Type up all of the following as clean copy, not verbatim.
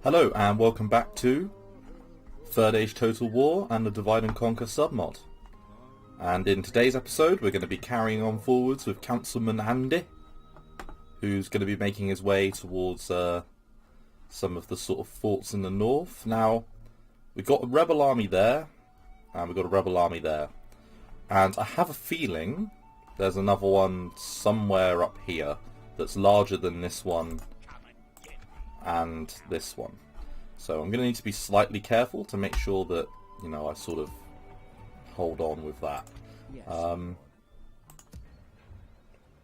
Hello and welcome back to Third Age Total War and the Divide and Conquer submod. And in today's episode we're going to be carrying on forwards with Councilman Andy, who's going to be making his way towards some of the sort of forts in the north. Now, we've got a rebel army there, and we've got a rebel army there. And I have a feeling there's another one somewhere up here that's larger than this one and this one. So I'm going to need to be slightly careful to make sure that, you know, I sort of hold on with that. Yes. I'm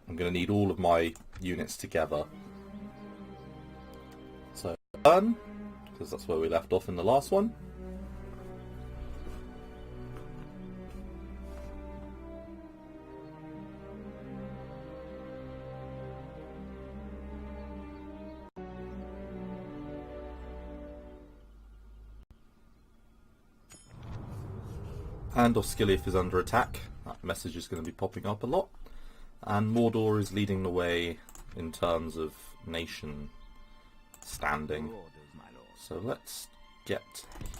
going to need all of my units together. So, turn, because that's where we left off in the last one. And Osgiliath is under attack. That message is going to be popping up a lot. And Mordor is leading the way in terms of nation standing. So let's get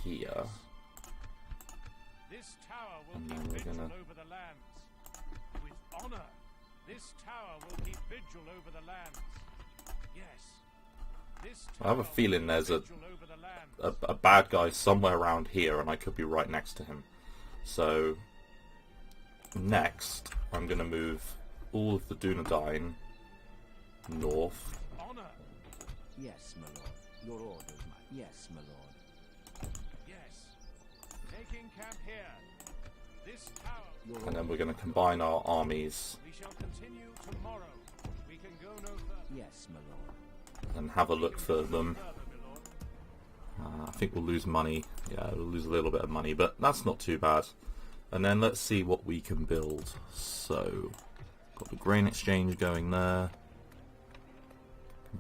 here. This tower will And keep then we're vigil gonna- over the lands. With honor, this tower will keep vigil over the lands. Yes. This I have a tower will feeling keep there's a vigil over the lands. a bad guy somewhere around here, and I could be right next to him. So next, I'm going to move all of the Dunedain north. Honor. Yes, my lord. Your orders, my... Yes, my lord. Yes. Taking camp here. This tower. Your And then orders. we're going to combine our armies We shall continue tomorrow. We can go no further. Yes, my lord. and have a look for them. Further, my lord. I think we'll lose money. Yeah, we'll lose a little bit of money, but that's not too bad. And then let's see what we can build. So, got the grain exchange going there.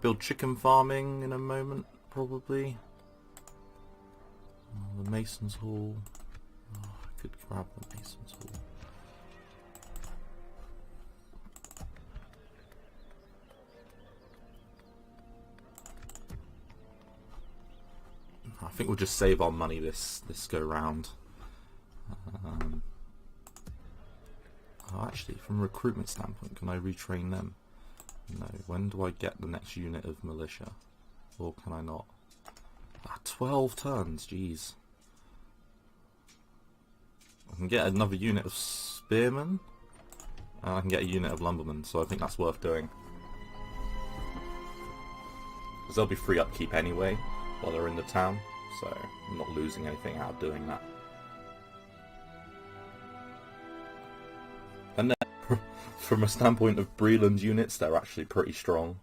Build chicken farming in a moment, probably. The Mason's Hall. Oh, I could grab the Mason's Hall. I think we'll just save our money this go round. Actually, from a recruitment standpoint, can I retrain them? No. When do I get the next unit of militia? Or can I not? 12 turns, jeez. I can get another unit of spearmen, and I can get a unit of lumbermen, so I think that's worth doing. Because they'll be free upkeep anyway, while they're in the town, so I'm not losing anything out of doing that. And then, from a standpoint of Breeland's units, they're actually pretty strong,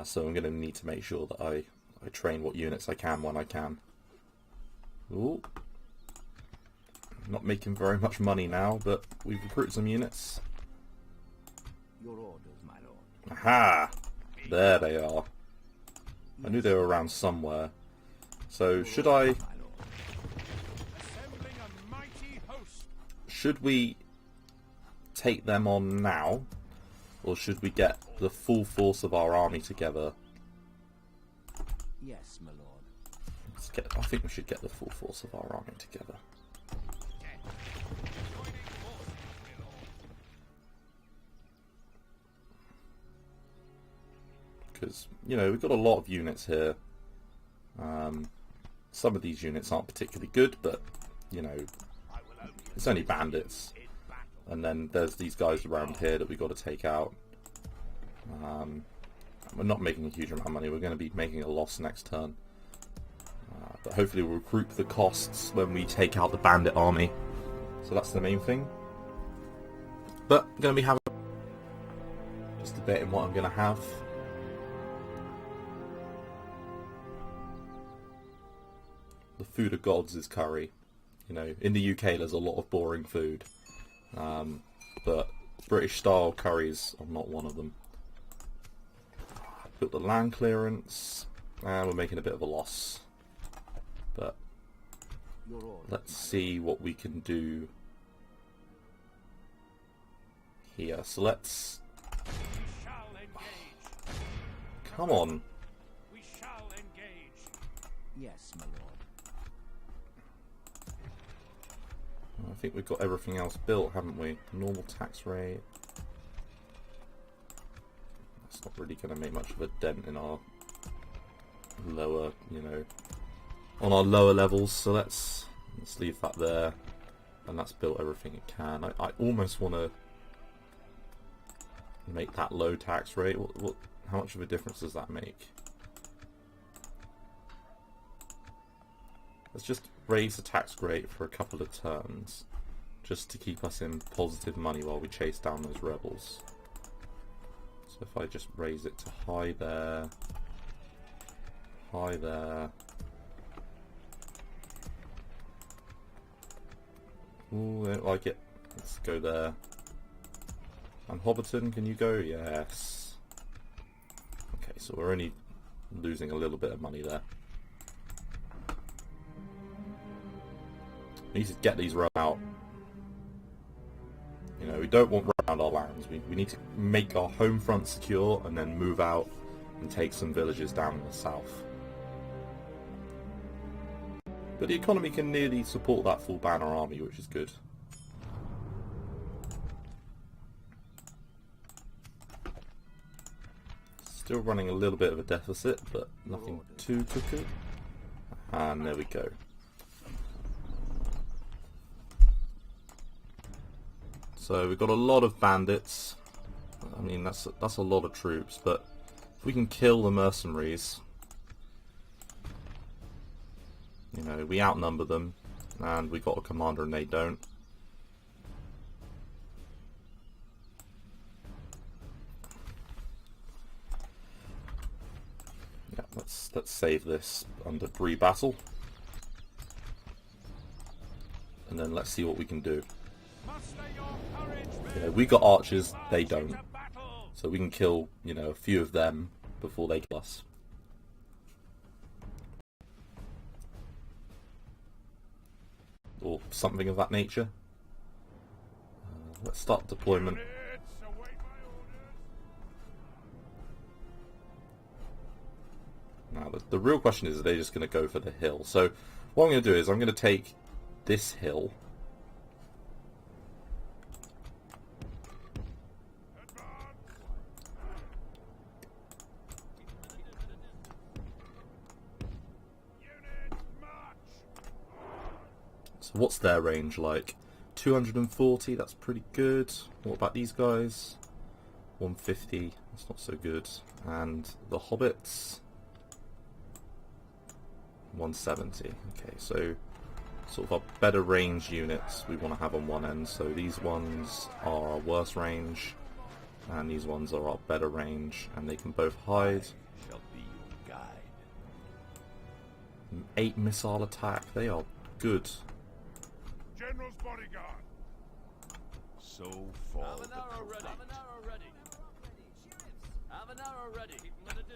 so I'm going to need to make sure that I train what units I can when I can. Ooh. Not making very much money now, but we've recruited some units. Your orders, my lord. Aha! There they are. I knew they were around somewhere. So should I... My lord. Assembling a mighty host. Should we take them on now? Or should we get the full force of our army together? Yes, my lord. I think we should get the full force of our army together. Because, you know, we've got a lot of units here. Some of these units aren't particularly good, but, you know, it's only bandits. And then there's these guys around here that we've got to take out. We're not making a huge amount of money. We're going to be making a loss next turn. But hopefully we'll recoup the costs when we take out the bandit army. So that's the main thing. But I'm going to be having just debating what I'm going to have. The food of gods is curry. You know, in the UK there's a lot of boring food. But British style curries are not one of them. Built the land clearance, and we're making a bit of a loss. But Your orders. let's see what we can do here. So let's... Shall engage. Come on. We shall engage. Yes, my lord. I think we've got everything else built, haven't we? Normal tax rate. That's not really going to make much of a dent in our lower, you know, on our lower levels. So let's leave that there, and that's built everything it can. I almost want to make that low tax rate. How much of a difference does that make? Let's just raise the tax rate for a couple of turns, just to keep us in positive money while we chase down those rebels. So if I just raise it to high there, high there. Ooh, I don't like it. Let's go there. And Hobbiton, can you go? Yes. Okay, so we're only losing a little bit of money there. We need to get these out. You know, we don't want around our lands. We need to make our home front secure and then move out and take some villages down in the south. But the economy can nearly support that full banner army, which is good. Still running a little bit of a deficit, but nothing too cuckoo. And there we go. So we've got a lot of bandits. I mean, that's a lot of troops, but if we can kill the mercenaries, you know, we outnumber them, and we got a commander and they don't. Yeah, let's save this under Bree battle, and then let's see what we can do. You know, we got archers, they don't, so we can kill, you know, a few of them before they kill us. Or something of that nature. Let's start deployment. Now the real question is, are they just going to go for the hill? So what I'm going to do is I'm going to take this hill. So what's their range like? 240, that's pretty good. What about these guys? 150, that's not so good. And the hobbits? 170. Okay, so sort of our better range units we want to have on one end. So these ones are our worst range, and these ones are our better range, and they can both hide. Shall be your guide. 8 missile attack, they are good. General's bodyguard. So fall Have an arrow ready. Have an arrow ready. Have an arrow ready.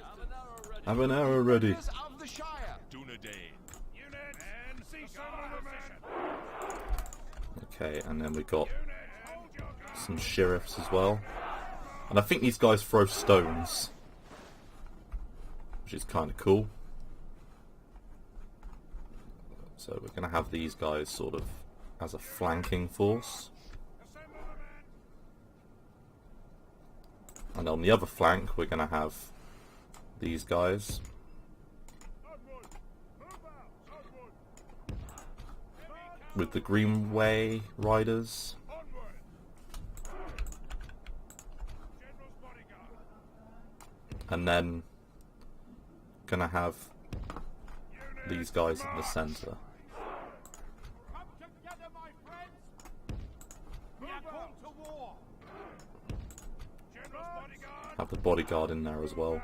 Have an arrow ready. Have an arrow ready. of the Shire. Dunedain. Unit and cease mission. Okay, and then we got some sheriffs as well. And I think these guys throw stones, which is kind of cool. So we're going to have these guys sort of as a flanking force. And on the other flank we're going to have these guys. With the Greenway Riders. And then going to have these guys in the centre. Have the bodyguard in there as well.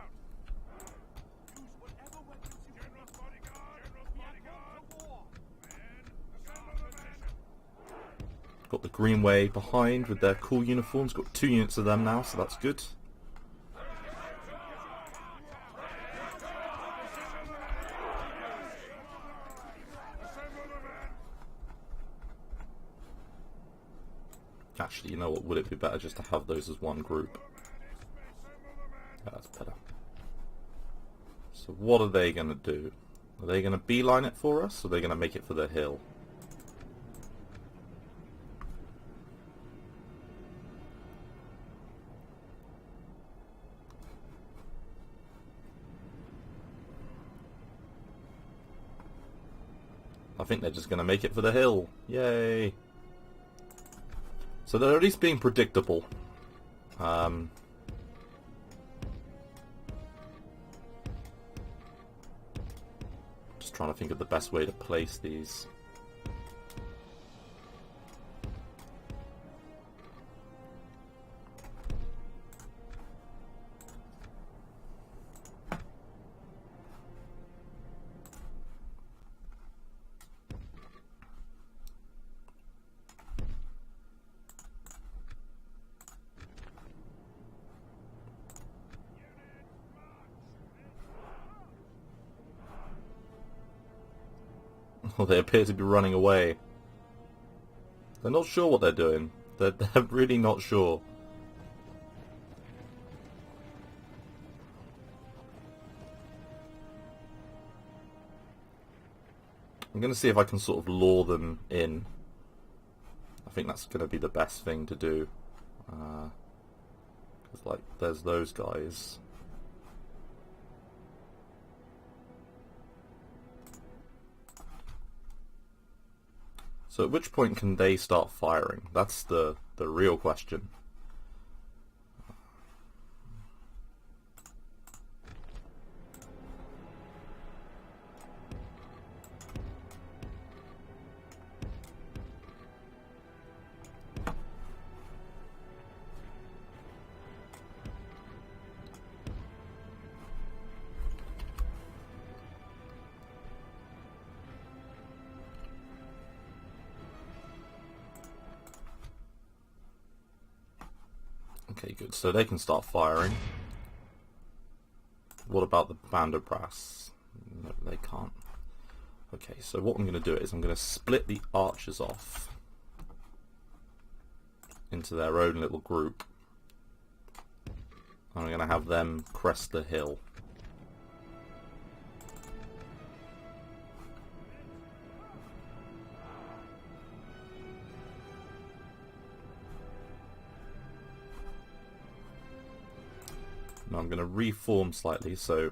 Got the Greenway behind with their cool uniforms. Got 2 units of them now, so that's good. Actually, you know what? Would it be better just to have those as one group? Yeah, that's better. So what are they going to do? Are they going to beeline it for us, or are they going to make it for the hill? I think they're just going to make it for the hill. Yay! So they're at least being predictable. Just trying to think of the best way to place these. Well, they appear to be running away. They're not sure what they're doing. They're really not sure. I'm going to see if I can sort of lure them in. I think that's going to be the best thing to do. Because, like, there's those guys. So at which point can they start firing? That's the real question. Okay, good. So they can start firing. What about the bandit brass? No, they can't. Okay, so what I'm going to do is I'm going to split the archers off into their own little group. I'm going to have them crest the hill. Now I'm going to reform slightly, so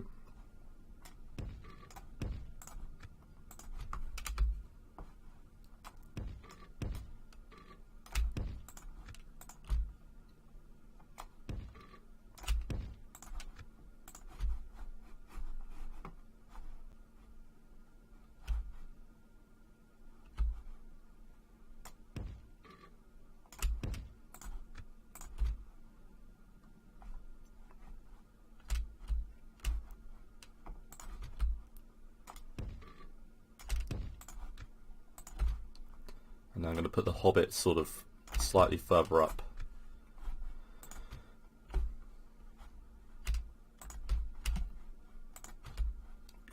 and I'm going to put the hobbits sort of slightly further up.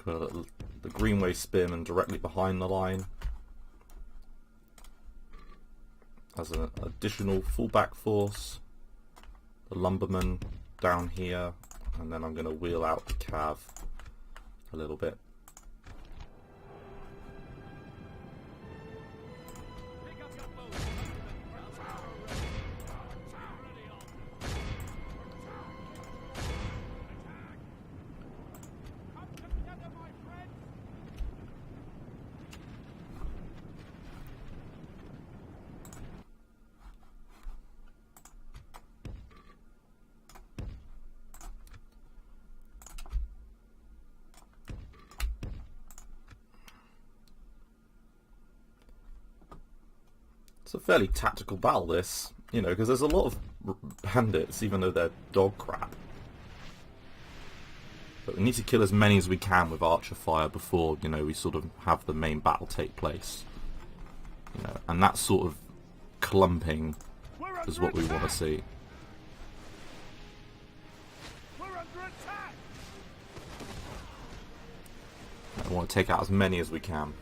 The Greenway spearmen directly behind the line as an additional fullback force. The lumbermen down here, and then I'm going to wheel out the cav a little bit. It's a fairly tactical battle, this, you know, because there's a lot of bandits, even though they're dog crap. But we need to kill as many as we can with archer fire before, you know, we sort of have the main battle take place. You know, and that sort of clumping is what we want to see. We're under attack. I want to take out as many as we can.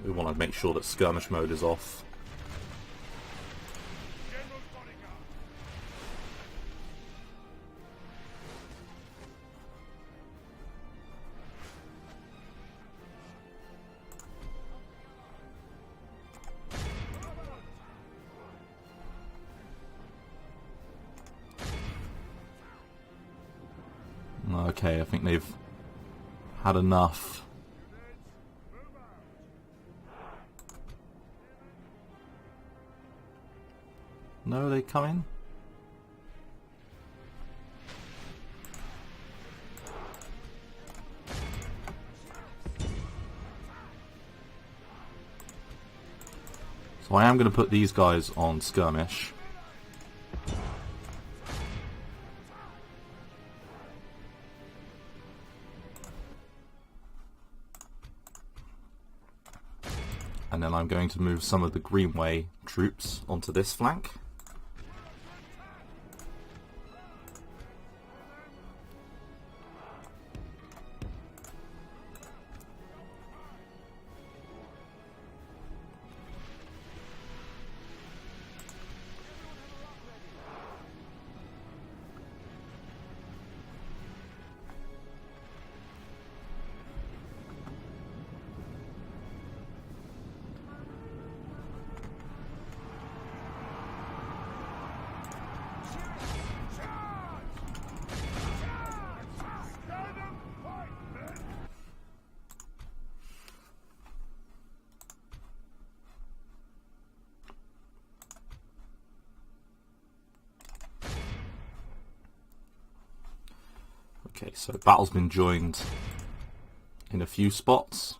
We want to make sure that skirmish mode is off. Okay, I think they've had enough. No, they come in? So I am going to put these guys on skirmish. And then I'm going to move some of the Greenway troops onto this flank. Okay, so battle's been joined in a few spots.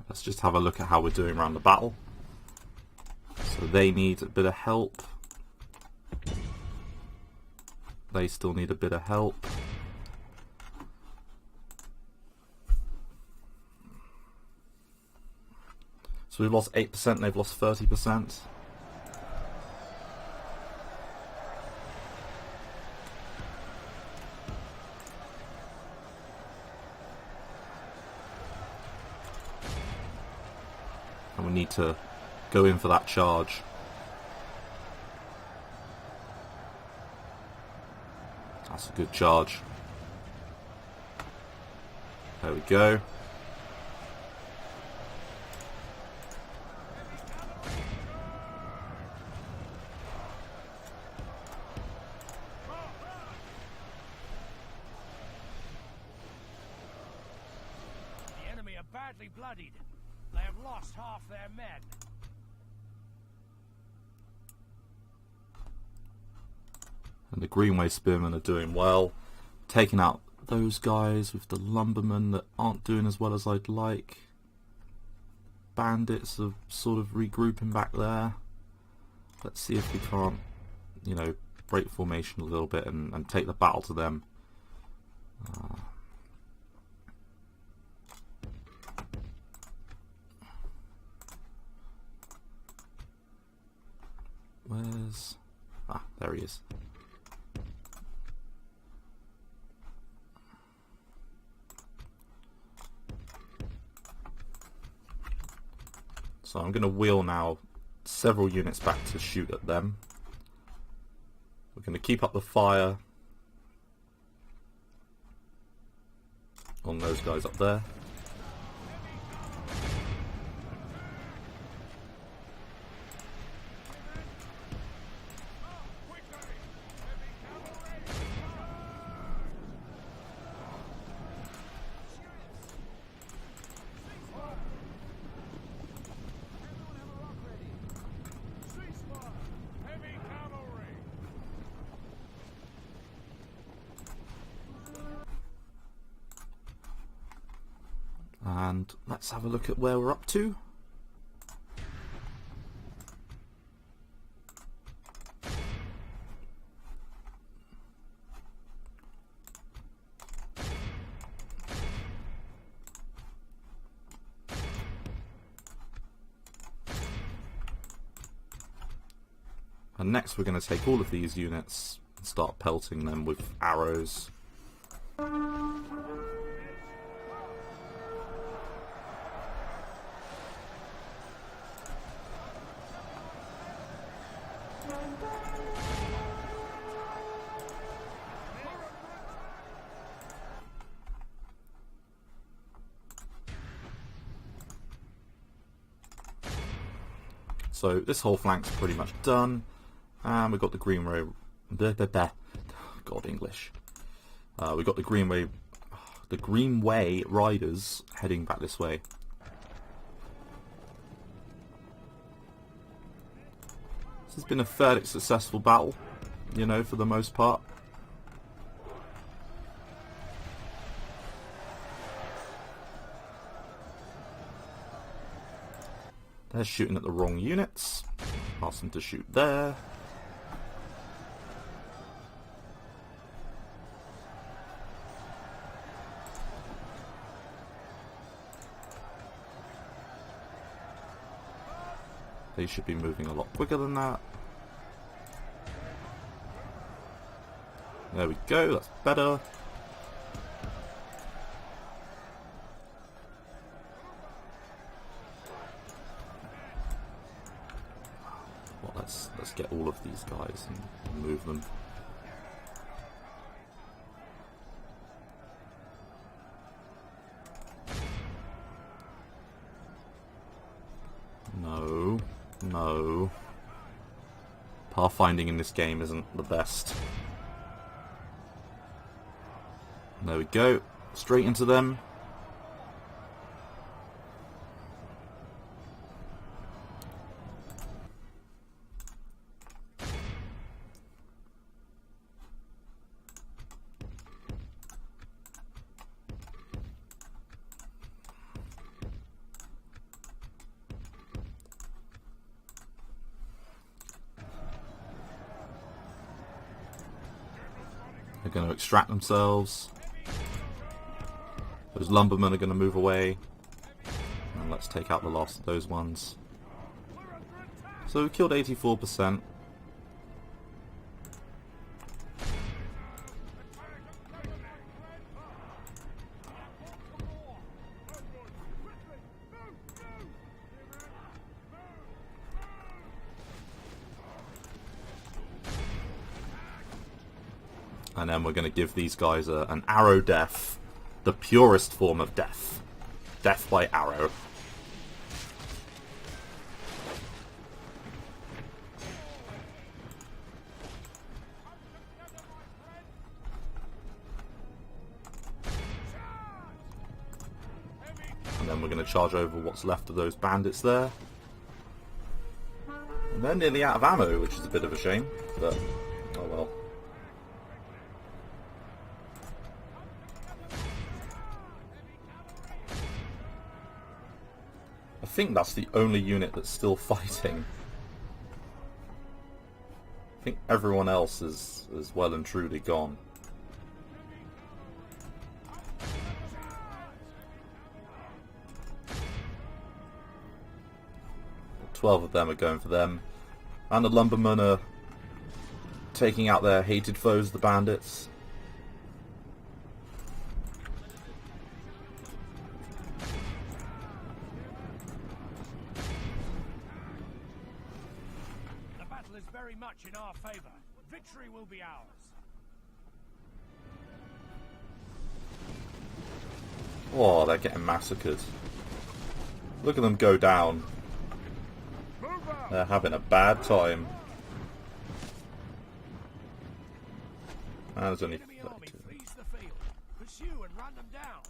Let's just have a look at how we're doing around the battle. So they need a bit of help. They still need a bit of help. So we've lost 8%, they've lost 30%. And we need to go in for that charge. That's a good charge. There we go. The enemy are badly bloodied. They have lost half their men. And the Greenway Spearmen are doing well. Taking out those guys with the lumbermen that aren't doing as well as I'd like. Bandits are sort of regrouping back there. Let's see if we can't, you know, break formation a little bit and take the battle to them. Where's... Ah, there he is. So I'm going to wheel now several units back to shoot at them. We're going to keep up the fire on those guys up there. And let's have a look at where we're up to. And next we're going to take all of these units and start pelting them with arrows. So this whole flank's pretty much done. And we've got the Greenway... God, English. We've got the Greenway Riders heading back this way. This has been a fairly successful battle, you know, for the most part. They're shooting at the wrong units. Ask them to shoot there. They should be moving a lot quicker than that. There we go, that's better. Well, let's get all of these guys and move them. No. Pathfinding in this game isn't the best. There we go. Straight into them. They're going to extract themselves. Those lumbermen are going to move away. And let's take out the last of those ones. So we killed 84%. And then we're going to give these guys an arrow death. The purest form of death. Death by arrow. And then we're going to charge over what's left of those bandits there. And they're nearly out of ammo, which is a bit of a shame. But, oh well. I think that's the only unit that's still fighting. I think everyone else is well and truly gone. 12 of them are going for them. And the lumbermen are taking out their hated foes, the bandits. Very much in our favor. Victory will be ours. Oh, they're getting massacred. Look at them go down. They're having a bad time. There's only 32. Flees the field. Pursue and run them down.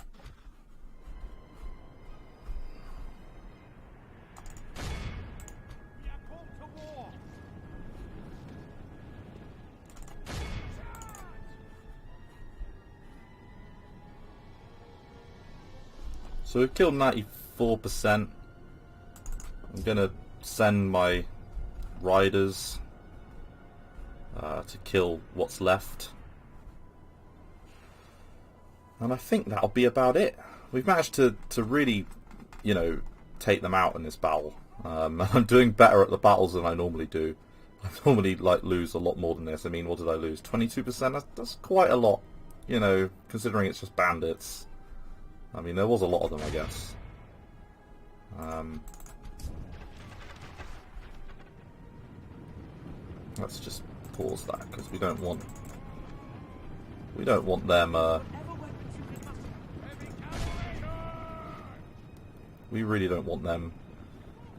We are called to war. So we've killed 94%. I'm gonna send my riders to kill what's left. And I think that'll be about it. We've managed to really, you know, take them out in this battle. I'm doing better at the battles than I normally do. I normally like lose a lot more than this. I mean, what did I lose? 22%? That's quite a lot, you know, considering it's just bandits. I mean, there was a lot of them, I guess. Let's just pause that because we don't want them. We really don't want them,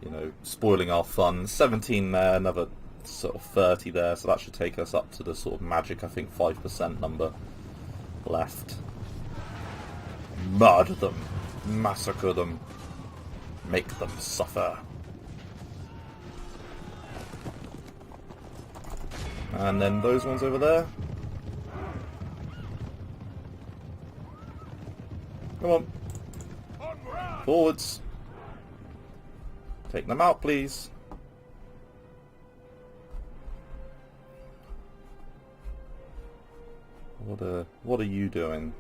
you know, spoiling our fun. 17 there, another sort of 30 there, so that should take us up to the sort of magic, I think, 5% number left. Murder them, massacre them, make them suffer. And then those ones over there. Come on. Forwards. Take them out, please. What are you doing?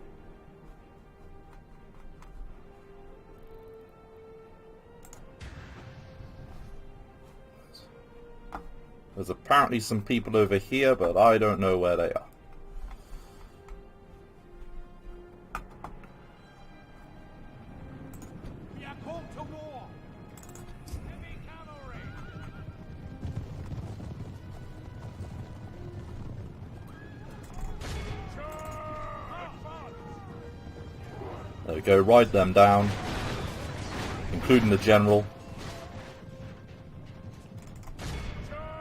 There's apparently some people over here, but I don't know where they are. We are called to war. Heavy cavalry. There we go, ride them down, including the general.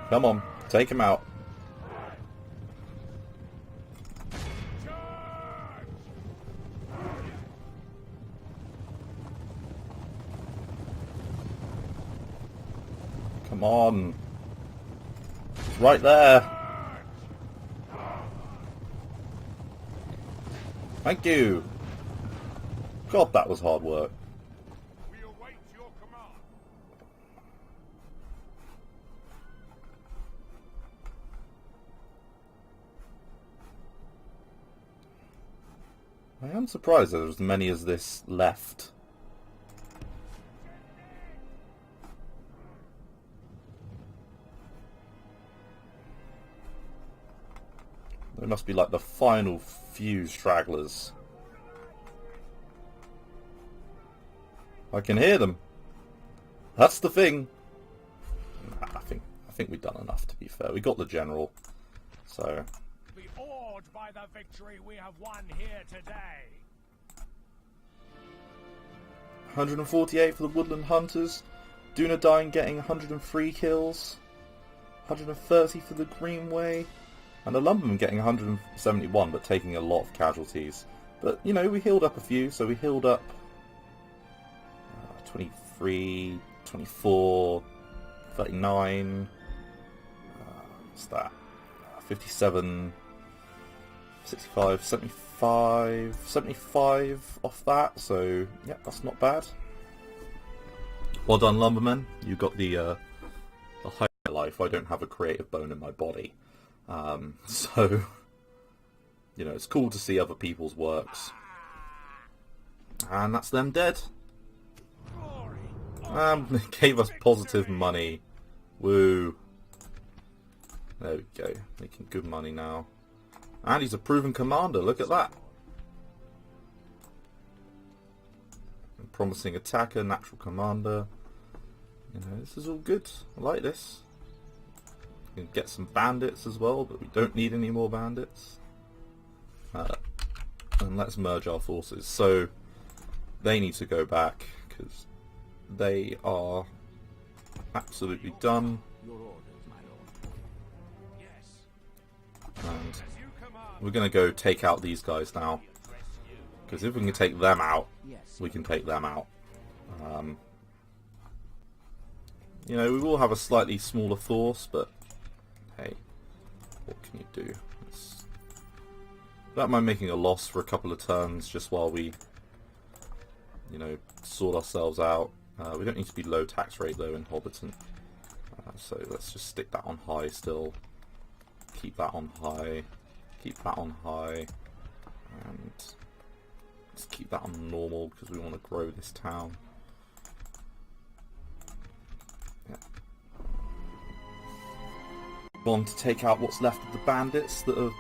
Come on, take him out. Come on. It's right there. Thank you. God, that was hard work. We await your command. I am surprised there's as many as this left. There must be like the final few stragglers. I can hear them. That's the thing. Nah, I think we've done enough, to be fair. We got the general, so. Be awed by the victory we have won here today. 148 for the Woodland Hunters. Dunedain getting 103 kills. 130 for the Greenway. And the Lumberman getting 171, but taking a lot of casualties. But, you know, we healed up a few, so we healed up 23, 24, 39, what's that, 57, 65, 75 off that, so yeah, that's not bad. Well done, Lumberman. You got the high life. I don't have a creative bone in my body, so you know, it's cool to see other people's works. And that's them dead. They gave us positive money. Woo. There we go. Making good money now. And he's a proven commander. Look at that. Promising attacker, natural commander. You know, this is all good. I like this. We can get some bandits as well, but we don't need any more bandits. And let's merge our forces. So they need to go back because they are absolutely done. Your orders, my lord. Yes. And As you command. we're going to go take out these guys now. Because if we can take them out, Yes. we can take them out. You know, we will have a slightly smaller force, but hey, what can you do? Don't mind making a loss for a couple of turns just while we, you know, sort ourselves out. We don't need to be low tax rate though in Hobbiton. So let's just stick that on high still. Keep that on high. Keep that on high. And let's keep that on normal because we want to grow this town. Yeah. Want to take out what's left of the bandits that are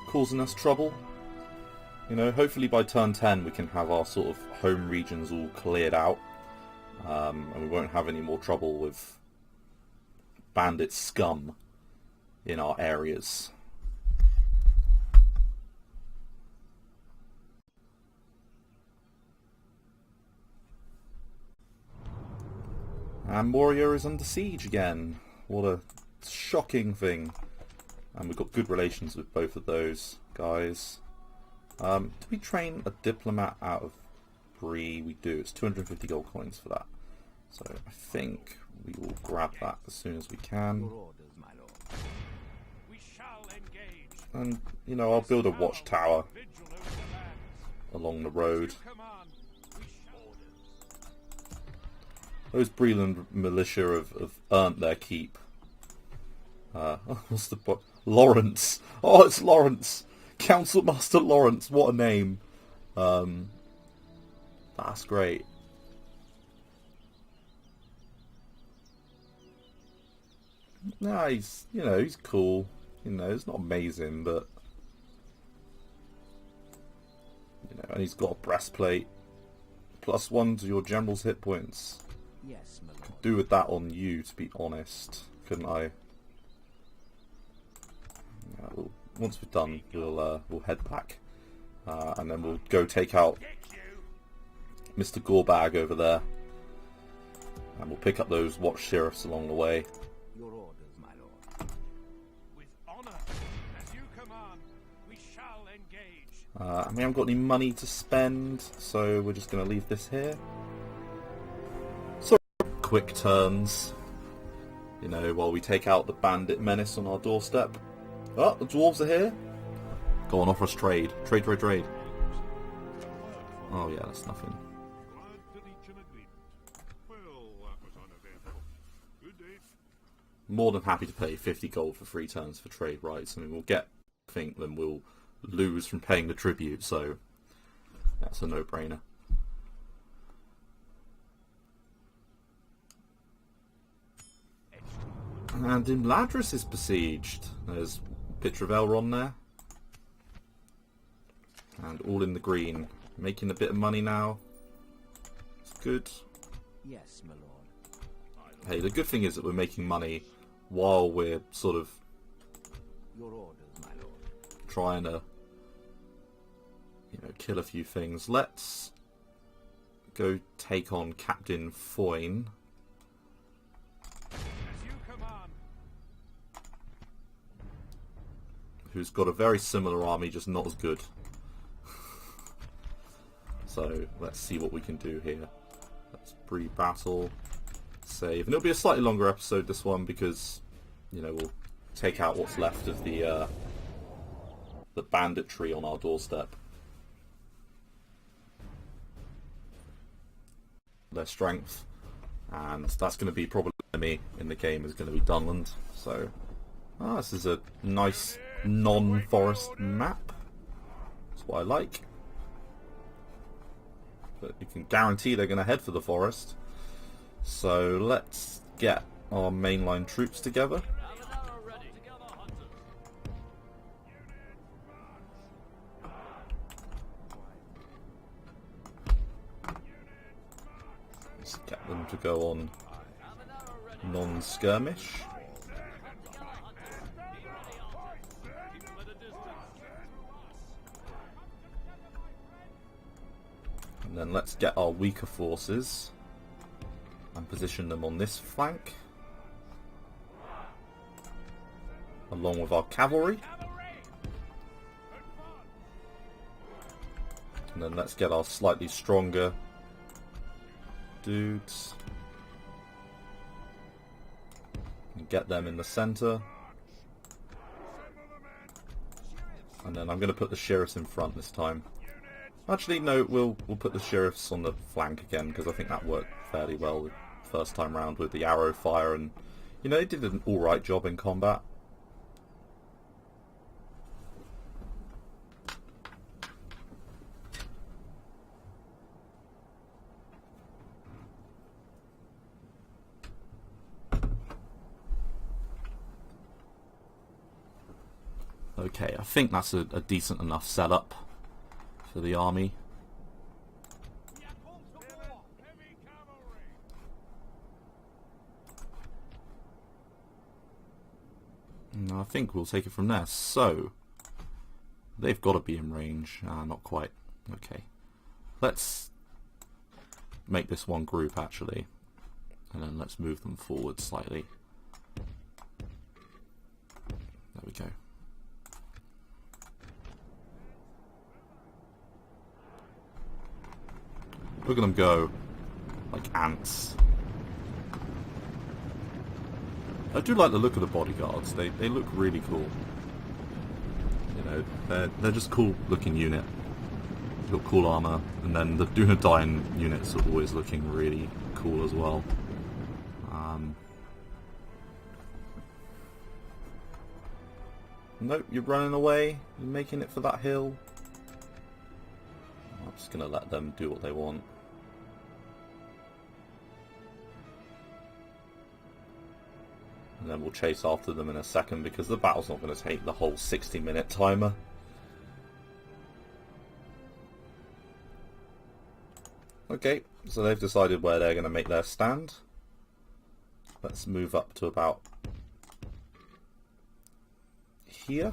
causing us trouble. You know, hopefully by turn 10 we can have our sort of home regions all cleared out. And we won't have any more trouble with bandit scum in our areas. And Moria is under siege again. What a shocking thing. And we've got good relations with both of those guys. Do we train a diplomat out of Bree? We do. It's 250 gold coins for that. So I think we will grab that as soon as we can. Your orders, my lord. We shall engage. And, you know, I'll build a watchtower Vigil over the lands. along the road. You command. We shall. Those Breeland militia have earned their keep. What's the Lawrence? Oh, it's Lawrence! Council Master Lawrence, what a name. That's great. Nah, he's, you know, he's cool. You know, it's not amazing, but you know, and he's got a breastplate. +1 to your general's hit points. Yes, my lord. Do with that on you, to be honest, couldn't I? Yeah, once we're done, we'll head back, and then we'll go take out Mr. Gorbag over there, and we'll pick up those watch sheriffs along the way. Your orders, my lord. With honor. As you command. We shall engage. And we haven't got any money to spend, so we're just going to leave this here. So quick turns, you know, while we take out the bandit menace on our doorstep. Oh, the dwarves are here. Go on, offer us trade. Trade, trade, trade. Oh yeah, that's nothing. Glad to reach an agreement. Well, that was uneventful. Good day. More than happy to pay 50 gold for 3 turns for trade rights. I mean, we'll get, I think, then we'll lose from paying the tribute, so that's a no-brainer. And Imladris is besieged. There's a picture of Elrond there. And all in the green. Making a bit of money now. It's good. Yes, my lord. Hey, the good thing is that we're making money while we're sort of Your orders, my lord. trying to, you know, kill a few things. Let's go take on Captain Foyne. As you command. Who's got a very similar army, just not as good. So let's see what we can do here. Let's Bree battle, save, and it'll be a slightly longer episode this one because, you know, we'll take out what's left of the banditry on our doorstep. Their strength, and that's going to be probably me in the game is going to be Dunland. So this is a nice non-forest map. That's what I like. But you can guarantee they're going to head for the forest. So let's get our mainline troops together. Have an arrow ready. Together, hunters. Let's get them to go on Have an arrow ready. non-skirmish. Together, hunters. Be ready, hunters. Keep them at a distance. And then let's get our weaker forces and position them on this flank, along with our cavalry. And then let's get our slightly stronger dudes and get them in the center. And then I'm going to put the sheriffs in front this time. Actually, no, we'll put the sheriffs on the flank again, because I think that worked fairly well the first time round with the arrow fire, and, you know, they did an alright job in combat. Okay, I think that's a decent enough setup for the army. Heavy cavalry. And I think we'll take it from there. So, they've got to be in range. Not quite. Okay. Let's make this one group, actually. And then let's move them forward slightly. There we go. Look at them go, like ants. I do like the look of the bodyguards. They look really cool. You know, they're just cool looking unit. They've got cool armor, and then the Dunedain units are always looking really cool as well. Nope, you're running away. You're making it for that hill. I'm just gonna let them do what they want. And then we'll chase after them in a second, because the battle's not going to take the whole 60-minute timer. Okay, so they've decided where they're going to make their stand. Let's move up to about here.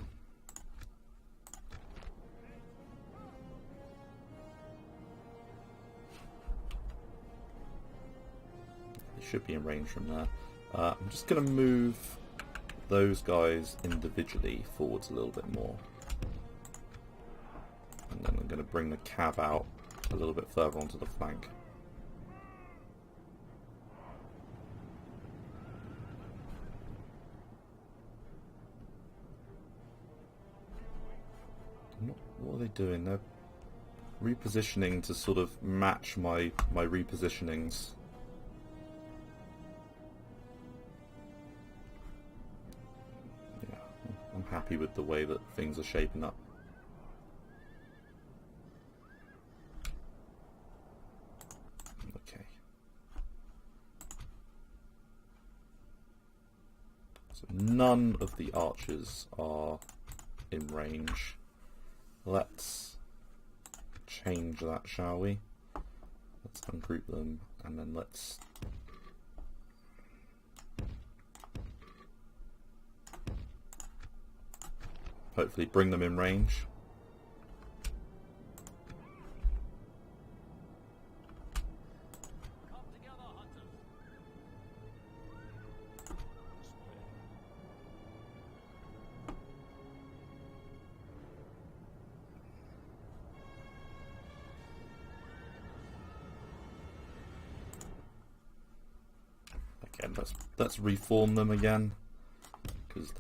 They should be in range from there. I'm just going to move those guys individually forwards a little bit more. And then I'm going to bring the cab out a little bit further onto the flank. What are they doing? They're repositioning to sort of match my repositionings. I'm happy with the way that things are shaping up. Okay. So none of the archers are in range. Let's change that, shall we? Let's ungroup them, and then let's hopefully bring them in range. Come together, hunters. Again, let's reform them again, because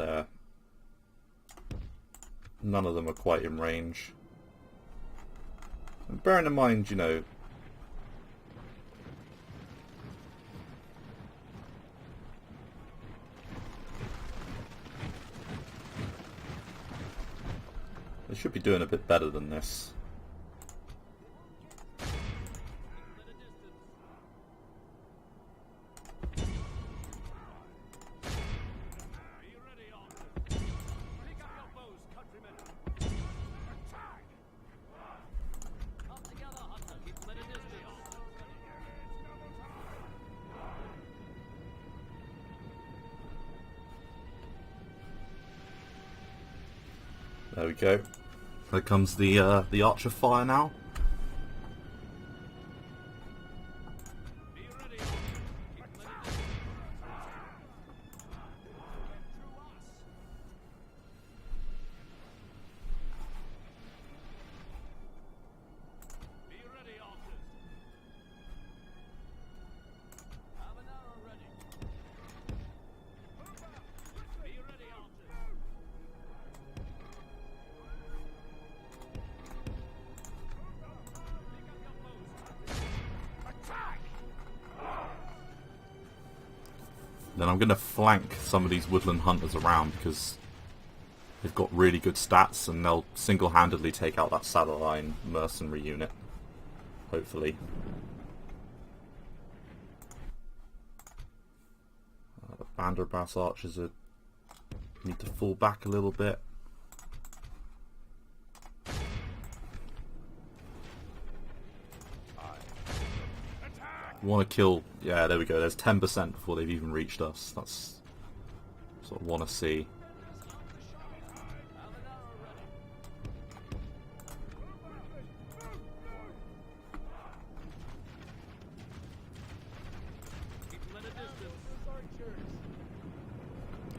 none of them are quite in range. And bearing in mind, you know, they should be doing a bit better than this. There we go. There comes the archer fire now. Then I'm going to flank some of these woodland hunters around because they've got really good stats and they'll single-handedly take out that Sadeline mercenary unit. Hopefully. The Banderbass archers need to fall back a little bit. Want to kill... Yeah, there we go. There's 10% before they've even reached us. That's what I want to see.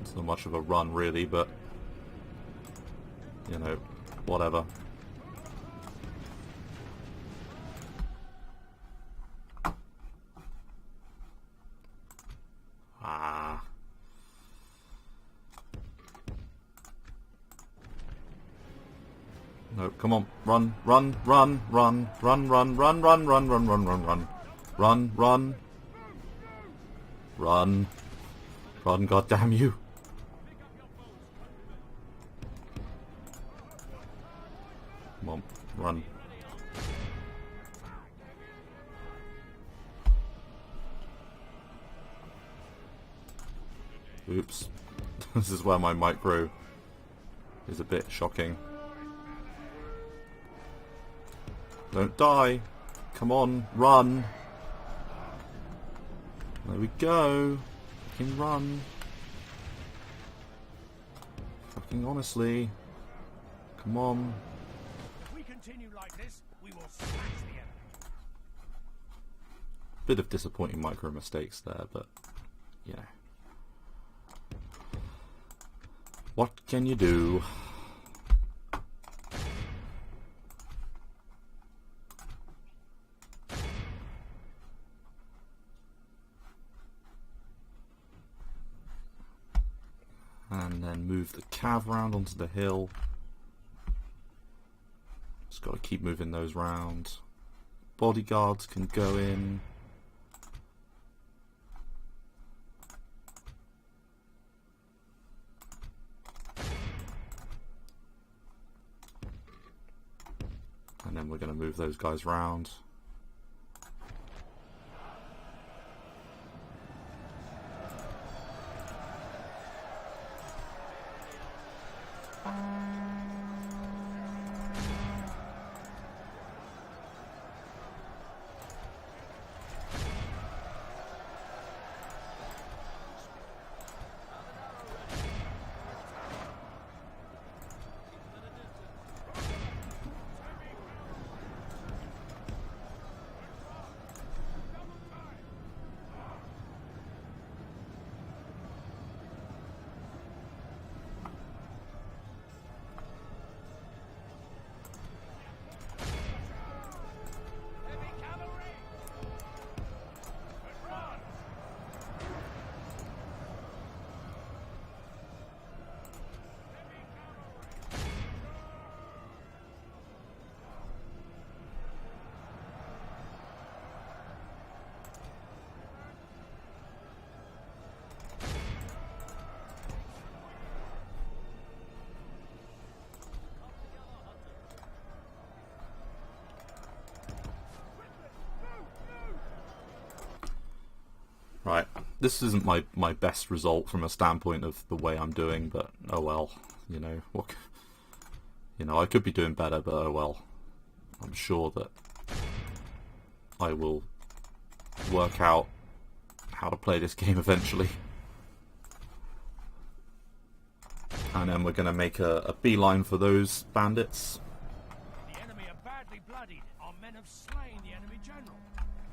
It's not much of a run, really, but... You know, whatever. No, come on, run, run, run, run, run, run, run, run, run, run, run, run, run, run, run, run, run, god damn you. Come on, run. Oops. This is where my micro is a bit shocking. Don't die. Come on, run. There we go. Fucking run. Fucking honestly. Come on. If we continue like this, we will smash the enemy. Bit of disappointing micro mistakes there, but you know. What can you do? And then move the cav round onto the hill. Just got to keep moving those round. Bodyguards can go in. And then we're going to move those guys round. Right, this isn't my best result from a standpoint of the way I'm doing, but oh well, you know, what, you know, I could be doing better, but oh well. I'm sure that I will work out how to play this game eventually. And then we're going to make a beeline for those bandits. The enemy are badly bloodied. Our men have slain the enemy general.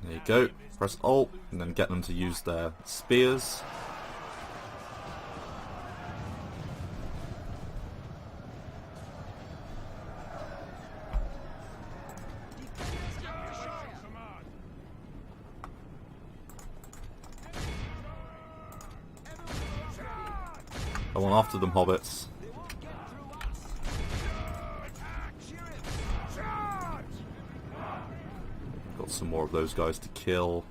There you go. Press Alt and then get them to use their spears. Go on after them, hobbits. Got some more of those guys to kill.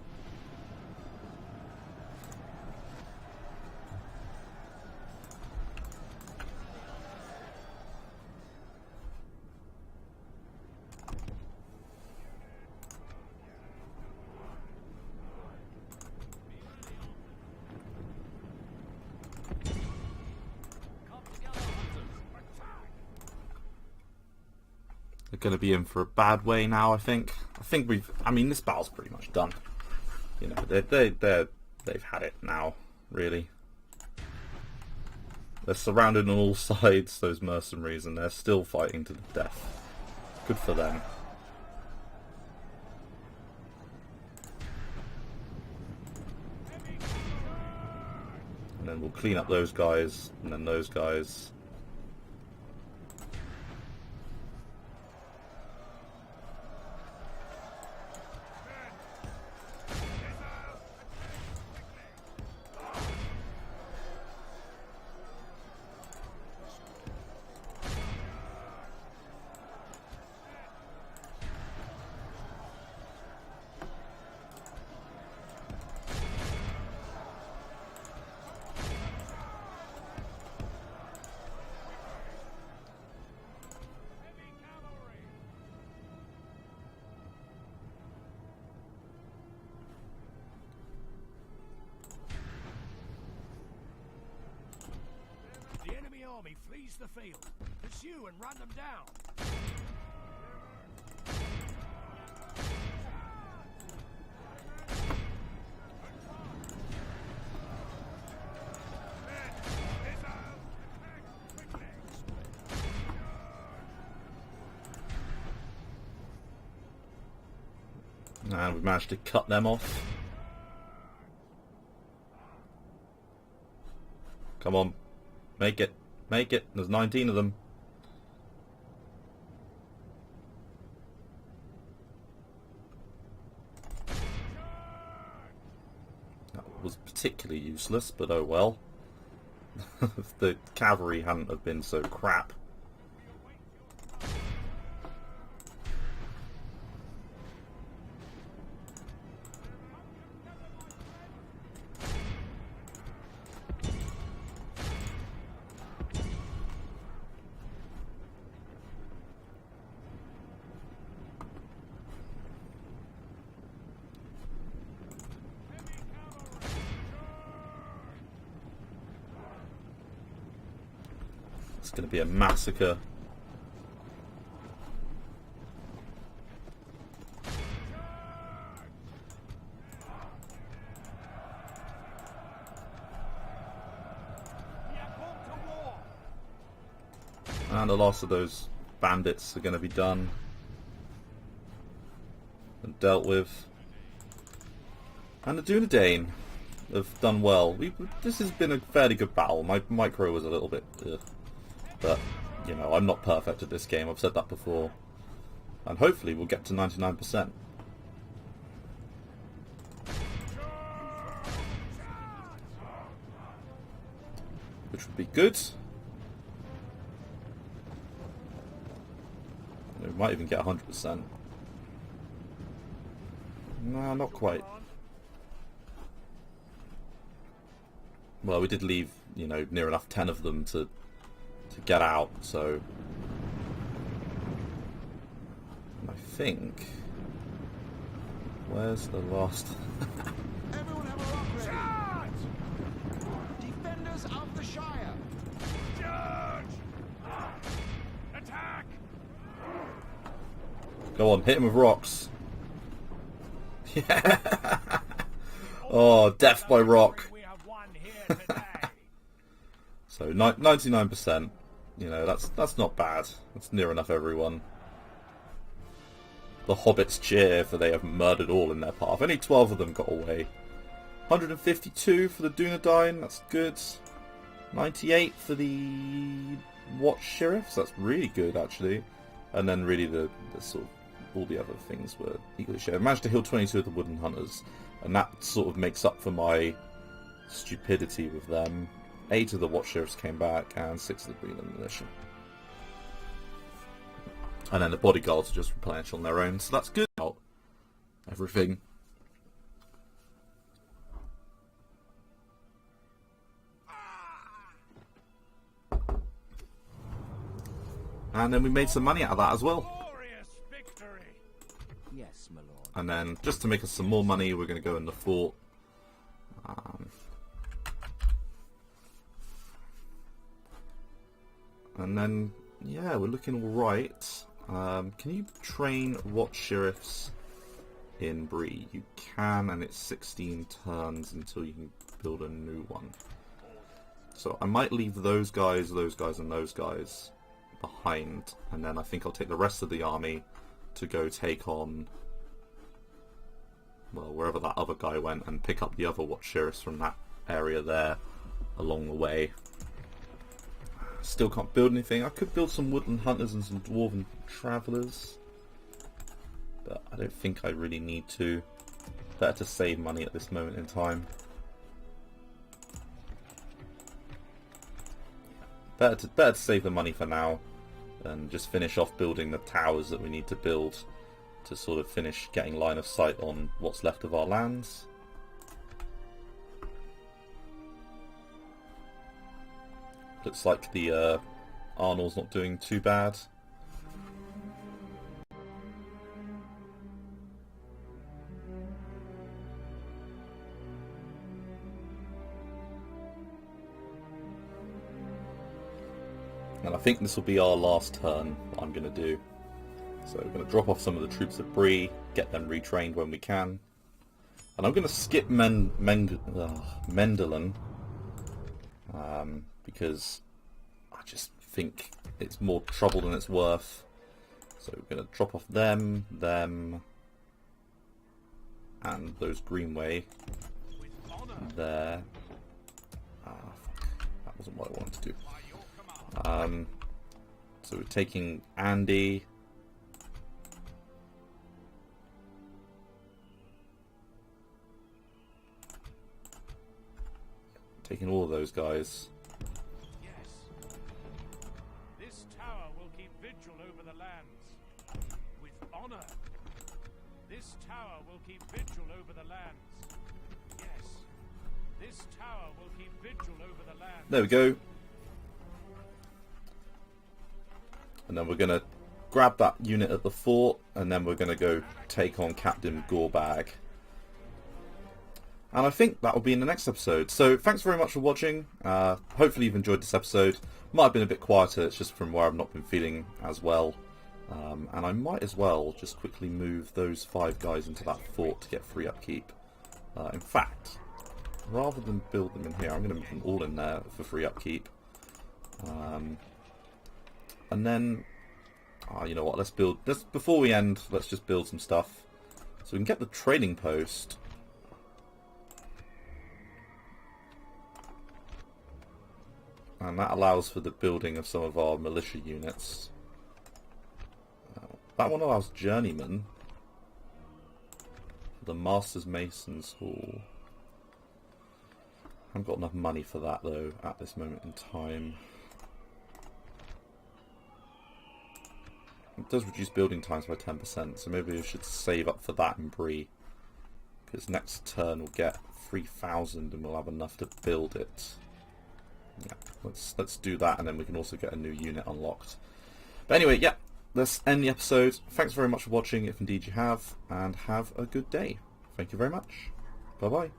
are going to be in for a bad way now. I think I mean, this battle's pretty much done. You know, they've had it now, really. They're surrounded on all sides, those mercenaries, and they're still fighting to the death. Good for them. And then we'll clean up those guys, and then those guys. The enemy army flees the field. Pursue and run them down. And we've managed to cut them off. Come on. Make it. Make it. There's 19 of them. That was particularly useless, but oh well. If the cavalry hadn't have been so crap. It's going to be a massacre. And the last of those bandits are going to be done and dealt with. And the Dunedain have done well. This has been a fairly good battle. My micro was a little bit... But, you know, I'm not perfect at this game. I've said that before. And hopefully we'll get to 99%. Which would be good. We might even get 100%. No, not quite. Well, we did leave, you know, near enough 10 of them to get out, so I think where's the last Everyone have a rock ready. Defenders of the Shire. Charge! Attack! Go on, hit him with rocks. Yeah. Oh, death by rock. We have won here today. So 99%. You know, that's not bad. That's near enough everyone. The hobbits cheer, for they have murdered all in their path. Only 12 of them got away. 152 for the Dunedain, that's good. 98 for the Watch Sheriffs, that's really good actually. And then really the sort of all the other things were equally shared. I managed to heal 22 of the Wooden Hunters, and that sort of makes up for my stupidity with them. 8 of the Watch Sheriffs came back, and 6 of the Green Militia. And then the bodyguards are just replenished on their own, so that's good. Everything. And then we made some money out of that as well. Glorious victory. Yes, my lord. And then, just to make us some more money, we're going to go in the fort. And then, yeah, we're looking all right. Can you train what sheriffs in Bree? You can, and it's 16 turns until you can build a new one. So I might leave those guys, and those guys behind, and then I think I'll take the rest of the army to go take on, well, wherever that other guy went, and pick up the other watch sheriffs from that area there along the way. Still can't build anything. I could build some woodland hunters and some dwarven travellers, but I don't think I really need to. Better to save money at this moment in time. Better to save the money for now and just finish off building the towers that we need to build to sort of finish getting line of sight on what's left of our lands. Looks like the Arnold's not doing too bad. And I think this will be our last turn, what I'm going to do. So we're going to drop off some of the troops at Bree, get them retrained when we can. And I'm going to skip Mendelin, because I just think it's more trouble than it's worth. So we're going to drop off them, and those Greenway there. That wasn't what I wanted to do. So we're taking Andy. Taking all of those guys. Yes. This tower will keep vigil over the lands. With honor. This tower will keep vigil over the lands. Yes. This tower will keep vigil over the lands. There we go. And then we're going to grab that unit at the fort, and then we're going to go take on Captain Gorebag. And I think that will be in the next episode. So thanks very much for watching. Hopefully you've enjoyed this episode. Might have been a bit quieter, it's just from where I've not been feeling as well. And I might as well just quickly move those 5 guys into that fort to get free upkeep. In fact, rather than build them in here, I'm going to move them all in there for free upkeep. And then, you know what, let's before we end, let's just build some stuff. So we can get the trading post. And that allows for the building of some of our militia units. That one allows journeymen. The Masters Masons Hall. I haven't got enough money for that though at this moment in time. It does reduce building times by 10%, so maybe we should save up for that in Bree. Because next turn we'll get 3,000 and we'll have enough to build it. Yeah, let's do that, and then we can also get a new unit unlocked. But anyway, yeah, let's end the episode. Thanks very much for watching, if indeed you have, and have a good day. Thank you very much. Bye-bye.